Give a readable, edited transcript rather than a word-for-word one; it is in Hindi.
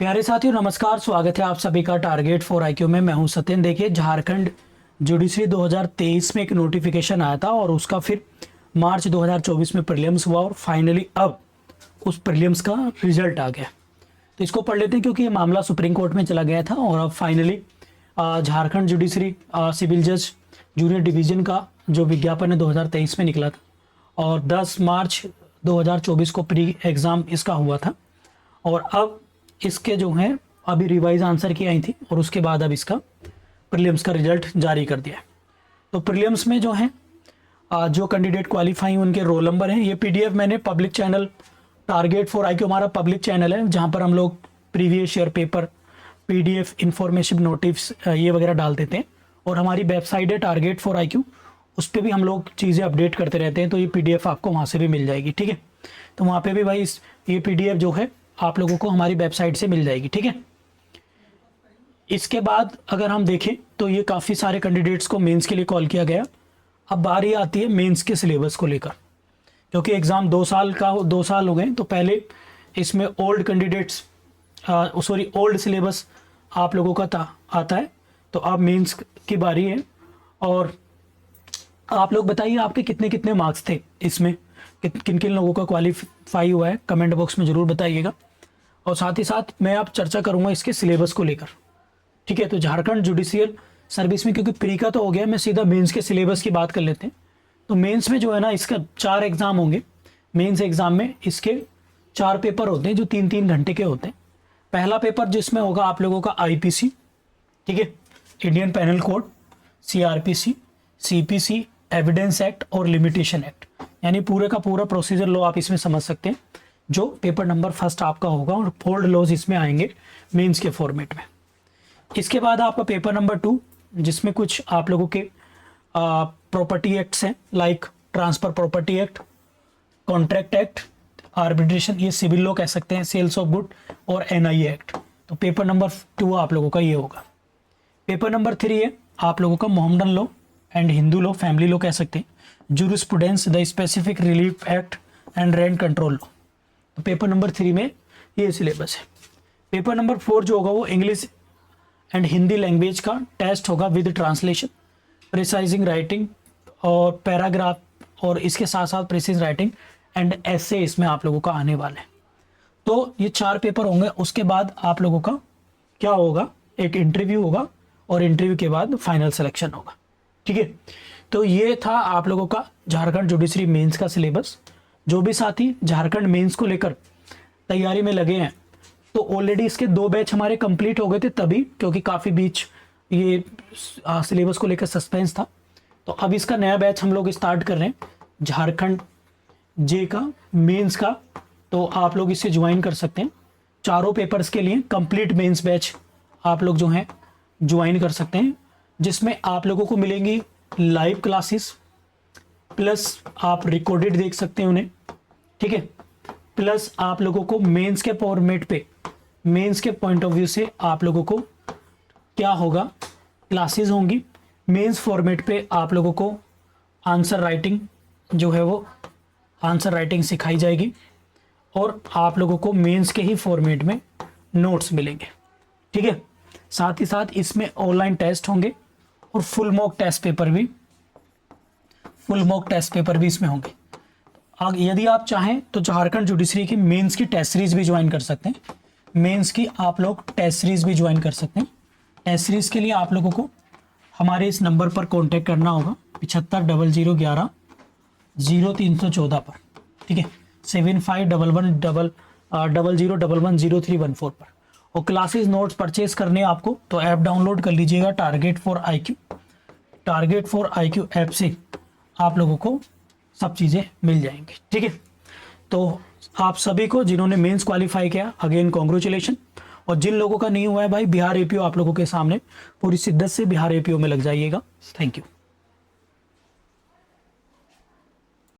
प्यारे साथियों नमस्कार, स्वागत है आप सभी का टारगेट फॉर आईक्यू में। मैं हूं सत्यन। देखिए, झारखंड जुडिशरी 2023 में एक नोटिफिकेशन आया था और उसका फिर मार्च 2024 में प्रीलिम्स हुआ और फाइनली अब उस प्रीलिम्स का रिजल्ट आ गया। तो इसको पढ़ लेते हैं क्योंकि ये मामला सुप्रीम कोर्ट में चला गया था और अब फाइनली झारखंड जुडिशरी सिविल जज जूनियर डिवीजन का जो विज्ञापन है 2023 में निकला था और 10 मार्च 2024 को प्री एग्ज़ाम इसका हुआ था और अब इसके जो हैं अभी रिवाइज आंसर की आई थी और उसके बाद अब इसका प्रीलिम्स का रिजल्ट जारी कर दिया है। तो प्रीलिम्स में जो है जो कैंडिडेट क्वालिफाई उनके रोल नंबर हैं। ये पीडीएफ मैंने public channel target for IQ हमारा पब्लिक चैनल है जहाँ पर हम लोग previous year paper PDF information notice ये वगैरह डाल देते हैं और हमारी वेबसाइट है टारगेट फॉर आईक्यू, उस पर भी हम लोग चीज़ें अपडेट करते रहते हैं। तो ये पीडीएफ आपको वहाँ से भी मिल जाएगी, ठीक है। तो वहाँ पे भी भाई ये पीडीएफ जो है आप लोगों को हमारी वेबसाइट से मिल जाएगी, ठीक है। इसके बाद अगर हम देखें तो ये काफ़ी सारे कैंडिडेट्स को मेंस के लिए कॉल किया गया। अब बारी आती है मेंस के सिलेबस को लेकर, क्योंकि एग्ज़ाम 2 साल हो गए। तो पहले इसमें ओल्ड कैंडिडेट्स ओल्ड सिलेबस आप लोगों का आता है। तो अब मेंस की बारी है और आप लोग बताइए आपके कितने कितने मार्क्स थे इसमें, किन किन लोगों का क्वालिफाई हुआ है, कमेंट बॉक्स में ज़रूर बताइएगा। और साथ ही साथ मैं आप चर्चा करूंगा इसके सिलेबस को लेकर, ठीक है। तो झारखंड जुडिशियल सर्विस में क्योंकि प्री का तो हो गया, मैं सीधा मेंस के सिलेबस की बात कर लेते हैं। तो मेंस में जो है ना इसका 4 एग्ज़ाम होंगे। मेंस एग्ज़ाम में इसके 4 पेपर होते हैं जो 3-3 घंटे के होते हैं। पहला पेपर जिसमें होगा आप लोगों का आईपीसी, ठीक है, Indian panel code, CrPC, CPC, evidence act और लिमिटेशन एक्ट, यानी पूरे का पूरा प्रोसीजर लॉ आप इसमें समझ सकते हैं, जो पेपर नंबर फर्स्ट आपका होगा और फोल्ड लॉज इसमें आएंगे मेंस के फॉर्मेट में। इसके बाद आपका पेपर नंबर 2 जिसमें कुछ आप लोगों के प्रॉपर्टी एक्ट्स हैं, like transfer property act, contract act, arbitration, ये सिविल लॉ कह सकते हैं, सेल्स ऑफ गुड और एनआईए एक्ट। तो पेपर नंबर 2 आप लोगों का ये होगा। पेपर नंबर 3 है आप लोगों का Mohammedan law and Hindu law, family law कह सकते हैं, jurisprudence, the specific relief act and rent control law. तो पेपर नंबर 3 में ये सिलेबस है। पेपर नंबर 4 जो होगा वो इंग्लिश एंड हिंदी लैंग्वेज का टेस्ट होगा विद ट्रांसलेशन, प्रिसाइजिंग राइटिंग और पैराग्राफ, और इसके साथ साथ प्रिसाइज राइटिंग एंड एसे इसमें आप लोगों का आने वाला है। तो ये 4 पेपर होंगे। उसके बाद आप लोगों का क्या होगा, एक इंटरव्यू होगा और इंटरव्यू के बाद फाइनल सिलेक्शन होगा, ठीक है। तो ये था आप लोगों का झारखंड जुडिशरी मेंस का सिलेबस। जो भी साथी झारखंड मेंस को लेकर तैयारी में लगे हैं तो ऑलरेडी इसके 2 बैच हमारे कंप्लीट हो गए थे तभी, क्योंकि काफ़ी बीच ये सिलेबस को लेकर सस्पेंस था। तो अब इसका नया बैच हम लोग स्टार्ट कर रहे हैं झारखंड जे का मेंस का। तो आप लोग इससे ज्वाइन कर सकते हैं। 4 पेपर्स के लिए कंप्लीट मेंस बैच आप लोग जो हैं ज्वाइन कर सकते हैं, जिसमें आप लोगों को मिलेंगी लाइव क्लासेस, प्लस आप रिकॉर्डेड देख सकते हैं उन्हें, ठीक है। प्लस आप लोगों को मेंस के फॉर्मेट पे, मेंस के पॉइंट ऑफ व्यू से आप लोगों को क्या होगा, क्लासेस होंगी। मेंस फॉर्मेट पे आप लोगों को आंसर राइटिंग जो है वो आंसर राइटिंग सिखाई जाएगी और आप लोगों को मेंस के ही फॉर्मेट में नोट्स मिलेंगे, ठीक है। साथ ही साथ इसमें ऑनलाइन टेस्ट होंगे और फुल मॉक टेस्ट पेपर भी इसमें होंगे। यदि आप चाहें तो झारखंड जुडिशरी की मेंस की टेस्ट सीरीज भी ज्वाइन कर सकते हैं। मेंस की आप लोग टेस्ट सीरीज भी ज्वाइन कर सकते हैं। टेस्ट सीरीज के लिए आप लोगों को हमारे इस नंबर पर कांटेक्ट करना होगा 7500110314 पर, ठीक है, 751100110314 पर। और क्लासेस नोट्स परचेज करने आपको तो ऐप डाउनलोड कर लीजिएगा target for IQ. Target for IQ app से आप लोगों को सब चीज़ें मिल जाएंगी, ठीक है। तो आप सभी को जिन्होंने मेंस क्वालिफाई किया, अगेन कॉन्ग्रेचुलेशन। और जिन लोगों का नहीं हुआ है भाई, बिहार एपीओ आप लोगों के सामने, पूरी शिद्दत से बिहार एपीओ में लग जाइएगा। Thank you.